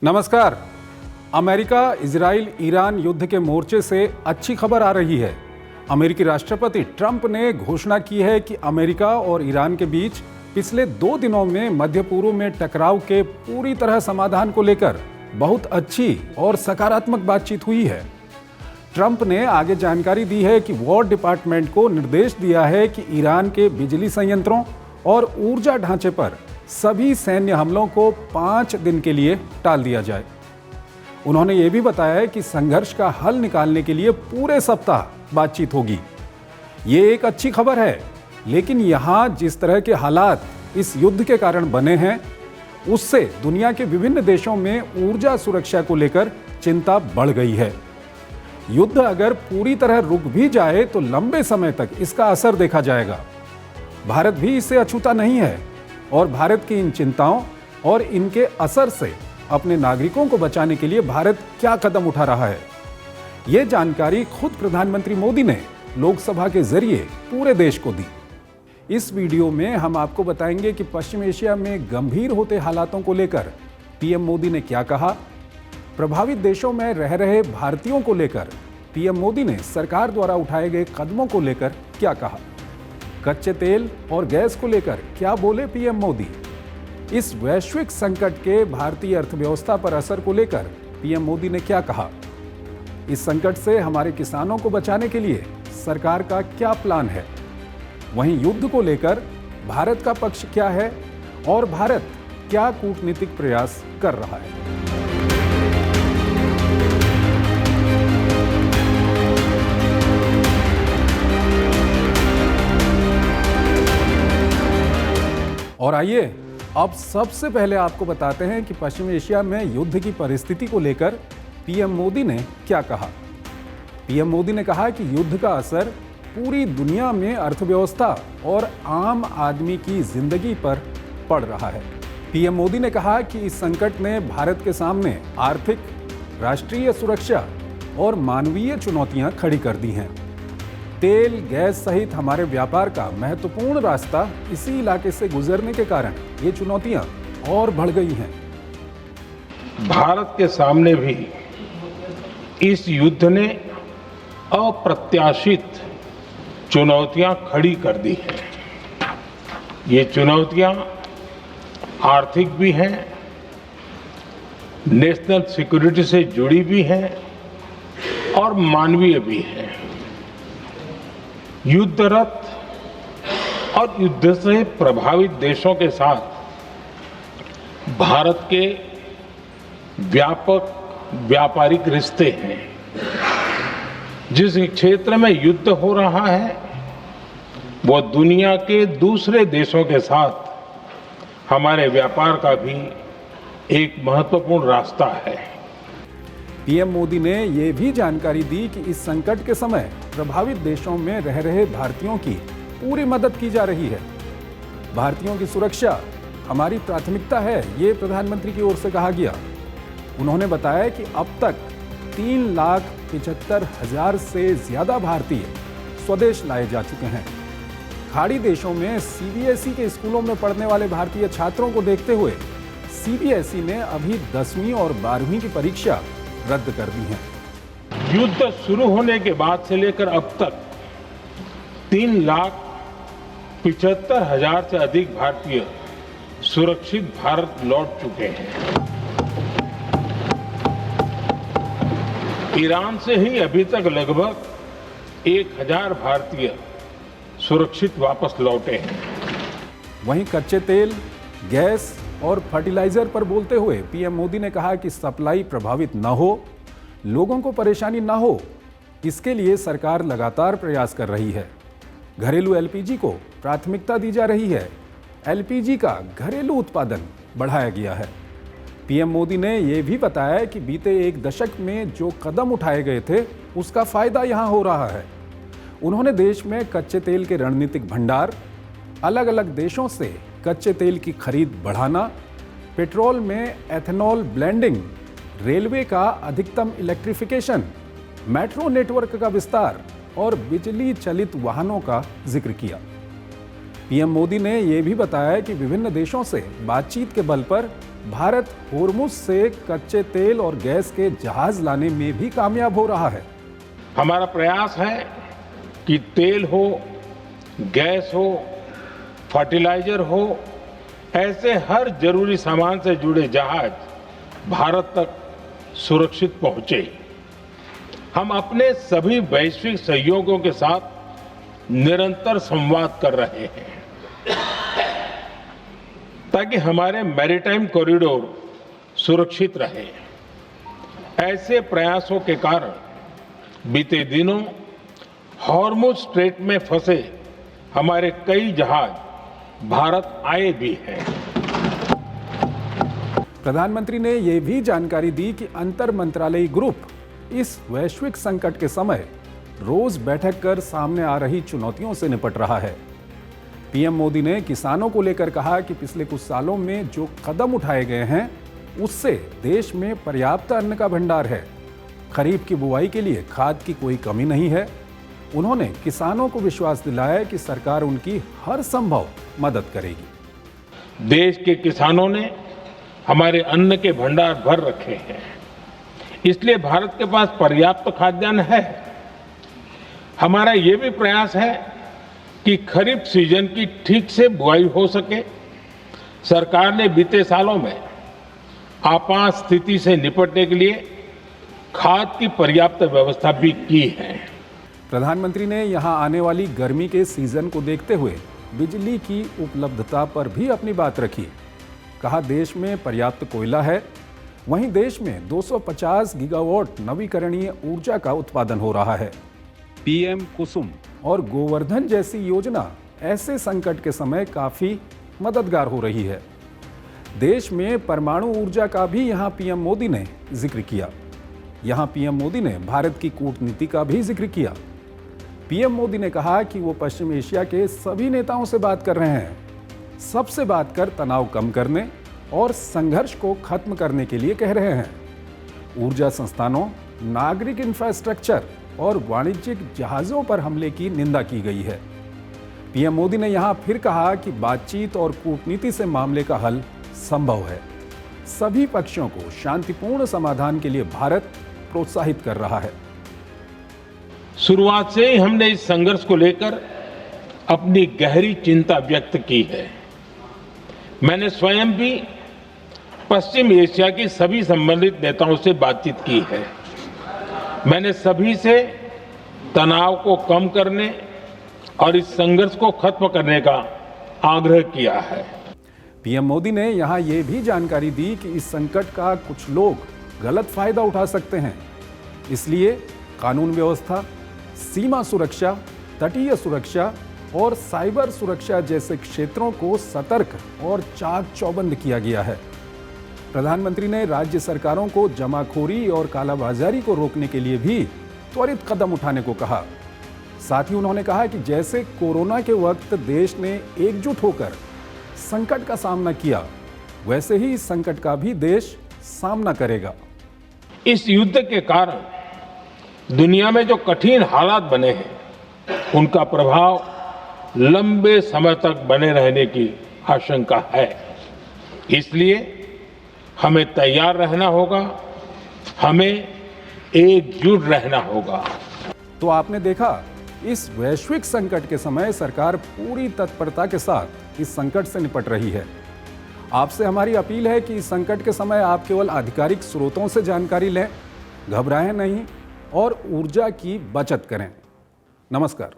नमस्कार। America Israel Iran युद्ध के मोर्चे से अच्छी खबर आ रही है। अमेरिकी राष्ट्रपति ट्रंप ने घोषणा की है कि अमेरिका और ईरान के बीच पिछले 2 दिनों में मध्य पूर्व में टकराव के पूरी तरह समाधान को लेकर बहुत अच्छी और सकारात्मक बातचीत हुई है। ट्रंप ने आगे जानकारी दी है कि वॉर डिपार्टमेंट को निर्देश दिया है कि ईरान के बिजली संयंत्रों और ऊर्जा ढांचे पर सभी सैन्य हमलों को 5 दिन के लिए टाल दिया जाए। उन्होंने ये भी बताया कि संघर्ष का हल निकालने के लिए पूरे सप्ताह बातचीत होगी। ये एक अच्छी खबर है, लेकिन यहाँ जिस तरह के हालात इस युद्ध के कारण बने हैं, उससे दुनिया के विभिन्न देशों में ऊर्जा सुरक्षा को लेकर चिंता बढ़ गई है। युद्ध अगर पूरी तरह रुक भी जाए तो लंबे समय तक इसका असर देखा जाएगा। भारत भी इससे अछूता नहीं है और भारत की इन चिंताओं और इनके असर से अपने नागरिकों को बचाने के लिए भारत क्या कदम उठा रहा है, ये जानकारी खुद प्रधानमंत्री मोदी ने लोकसभा के जरिए पूरे देश को दी। इस वीडियो में हम आपको बताएंगे कि पश्चिम एशिया में गंभीर होते हालातों को लेकर पीएम मोदी ने क्या कहा, प्रभावित देशों में रह रहे भारतीयों को लेकर पीएम मोदी ने सरकार द्वारा उठाए गए कदमों को लेकर क्या कहा, कच्चे तेल और गैस को लेकर क्या बोले पीएम मोदी, इस वैश्विक संकट के भारतीय अर्थव्यवस्था पर असर को लेकर पीएम मोदी ने क्या कहा, इस संकट से हमारे किसानों को बचाने के लिए सरकार का क्या प्लान है, वहीं युद्ध को लेकर भारत का पक्ष क्या है और भारत क्या कूटनीतिक प्रयास कर रहा है। और आइए अब सबसे पहले आपको बताते हैं कि पश्चिम एशिया में युद्ध की परिस्थिति को लेकर पीएम मोदी ने क्या कहा। पीएम मोदी ने कहा कि युद्ध का असर पूरी दुनिया में अर्थव्यवस्था और आम आदमी की जिंदगी पर पड़ रहा है। पीएम मोदी ने कहा कि इस संकट ने भारत के सामने आर्थिक, राष्ट्रीय सुरक्षा और मानवीय चुनौतियां खड़ी कर दी हैं। तेल, गैस सहित हमारे व्यापार का महत्वपूर्ण रास्ता इसी इलाके से गुजरने के कारण ये चुनौतियां और बढ़ गई हैं। भारत के सामने भी इस युद्ध ने अप्रत्याशित चुनौतियां खड़ी कर दी हैं। ये चुनौतियां आर्थिक भी हैं, नेशनल सिक्योरिटी से जुड़ी भी हैं और मानवीय भी हैं। युद्धरत और युद्ध से प्रभावित देशों के साथ भारत के व्यापक व्यापारिक रिश्ते हैं। जिस क्षेत्र में युद्ध हो रहा है वो दुनिया के दूसरे देशों के साथ हमारे व्यापार का भी एक महत्वपूर्ण रास्ता है। पीएम मोदी ने ये भी जानकारी दी कि इस संकट के समय प्रभावित देशों में रह रहे भारतीयों की पूरी मदद की जा रही है। भारतीयों की सुरक्षा हमारी प्राथमिकता है, ये प्रधानमंत्री की ओर से कहा गया। उन्होंने बताया कि अब तक 3,75,000 से ज्यादा भारतीय स्वदेश लाए जा चुके हैं। खाड़ी देशों में सीबीएसई के स्कूलों में पढ़ने वाले भारतीय छात्रों को देखते हुए सीबीएसई ने अभी 10वीं और 12वीं की परीक्षा रद्द कर दी है। युद्ध शुरू होने के बाद से लेकर अब तक 3,75,000 से अधिक भारतीय सुरक्षित भारत लौट चुके हैं। ईरान से ही अभी तक लगभग 1,000 भारतीय सुरक्षित वापस लौटे हैं। वहीं कच्चे तेल, गैस और फर्टिलाइजर पर बोलते हुए पीएम मोदी ने कहा कि सप्लाई प्रभावित न हो, लोगों को परेशानी न हो, इसके लिए सरकार लगातार प्रयास कर रही है। घरेलू एलपीजी को प्राथमिकता दी जा रही है। एलपीजी का घरेलू उत्पादन बढ़ाया गया है। पीएम मोदी ने यह भी बताया कि बीते 1 दशक में जो कदम उठाए गए थे उसका फायदा यहां हो रहा है। उन्होंने देश में कच्चे तेल के रणनीतिक भंडार, अलग अलग देशों से कच्चे तेल की खरीद बढ़ाना, पेट्रोल में एथेनॉल ब्लेंडिंग, रेलवे का अधिकतम इलेक्ट्रिफिकेशन, मेट्रो नेटवर्क का विस्तार और बिजली चलित वाहनों का जिक्र किया। पीएम मोदी ने यह भी बताया कि विभिन्न देशों से बातचीत के बल पर भारत होर्मुज से कच्चे तेल और गैस के जहाज लाने में भी कामयाब हो रहा है। हमारा प्रयास है कि तेल हो, गैस हो, फर्टिलाइजर हो, ऐसे हर जरूरी सामान से जुड़े जहाज भारत तक सुरक्षित पहुंचे। हम अपने सभी वैश्विक सहयोगियों के साथ निरंतर संवाद कर रहे हैं ताकि हमारे मैरीटाइम कॉरिडोर सुरक्षित रहे। ऐसे प्रयासों के कारण बीते दिनों हॉर्मुज स्ट्रेट में फंसे हमारे कई जहाज भारत आए भी हैं। प्रधानमंत्री ने यह भी जानकारी दी कि अंतर मंत्रालयी ग्रुप इस वैश्विक संकट के समय रोज बैठक कर सामने आ रही चुनौतियों से निपट रहा है। पीएम मोदी ने किसानों को लेकर कहा कि पिछले कुछ सालों में जो कदम उठाए गए हैं उससे देश में पर्याप्त अन्न का भंडार है। खरीफ की बुआई के लिए खाद की कोई कमी नहीं है। उन्होंने किसानों को विश्वास दिलाया कि सरकार उनकी हर संभव मदद करेगी। देश के किसानों ने हमारे अन्न के भंडार भर रखे हैं, इसलिए भारत के पास पर्याप्त खाद्यान्न है। हमारा ये भी प्रयास है कि खरीफ सीजन की ठीक से बुआई हो सके। सरकार ने बीते सालों में आपात स्थिति से निपटने के लिए खाद की पर्याप्त व्यवस्था भी की है। प्रधानमंत्री ने यहां आने वाली गर्मी के सीजन को देखते हुए बिजली की उपलब्धता पर भी अपनी बात रखी। कहा, देश में पर्याप्त कोयला है, वहीं देश में 250 गीगावाट नवीकरणीय ऊर्जा का उत्पादन हो रहा है। पीएम कुसुम और गोवर्धन जैसी योजना ऐसे संकट के समय काफी मददगार हो रही है। देश में परमाणु ऊर्जा का भी यहां पीएम मोदी ने जिक्र किया। यहां पीएम मोदी ने भारत की कूटनीति का भी जिक्र किया। पीएम मोदी ने कहा कि वो पश्चिम एशिया के सभी नेताओं से बात कर रहे हैं, सबसे बात कर तनाव कम करने और संघर्ष को खत्म करने के लिए कह रहे हैं। ऊर्जा संस्थानों, नागरिक इंफ्रास्ट्रक्चर और वाणिज्यिक जहाजों पर हमले की निंदा की गई है। पीएम मोदी ने यहां फिर कहा कि बातचीत और कूटनीति से मामले का हल संभव है। सभी पक्षों को शांतिपूर्ण समाधान के लिए भारत प्रोत्साहित कर रहा है। शुरुआत से ही हमने इस संघर्ष को लेकर अपनी गहरी चिंता व्यक्त की है। मैंने स्वयं भी पश्चिम एशिया की सभी संबंधित नेताओं से बातचीत की है। मैंने सभी से तनाव को कम करने और इस संघर्ष को खत्म करने का आग्रह किया है। पीएम मोदी ने यहां ये भी जानकारी दी कि इस संकट का कुछ लोग गलत फायदा उठा सकते हैं, इसलिए कानून व्यवस्था, सीमा सुरक्षा, तटीय सुरक्षा और साइबर सुरक्षा जैसे क्षेत्रों को सतर्क और चाक चौबंद किया गया है। प्रधानमंत्री ने राज्य सरकारों को जमाखोरी और कालाबाजारी को रोकने के लिए भी त्वरित कदम उठाने को कहा। साथ ही उन्होंने कहा कि जैसे कोरोना के वक्त देश ने एकजुट होकर संकट का सामना किया, वैसे ही इस संकट का भी देश सामना करेगा। इस युद्ध के कारण दुनिया में जो कठिन हालात बने हैं, उनका प्रभाव लंबे समय तक बने रहने की आशंका है। इसलिए हमें तैयार रहना होगा, हमें एकजुट रहना होगा। तो आपने देखा, इस वैश्विक संकट के समय सरकार पूरी तत्परता के साथ इस संकट से निपट रही है। आपसे हमारी अपील है कि इस संकट के समय आप केवल आधिकारिक स्रोतों से जानकारी लें, घबराएं नहीं और ऊर्जा की बचत करें। नमस्कार।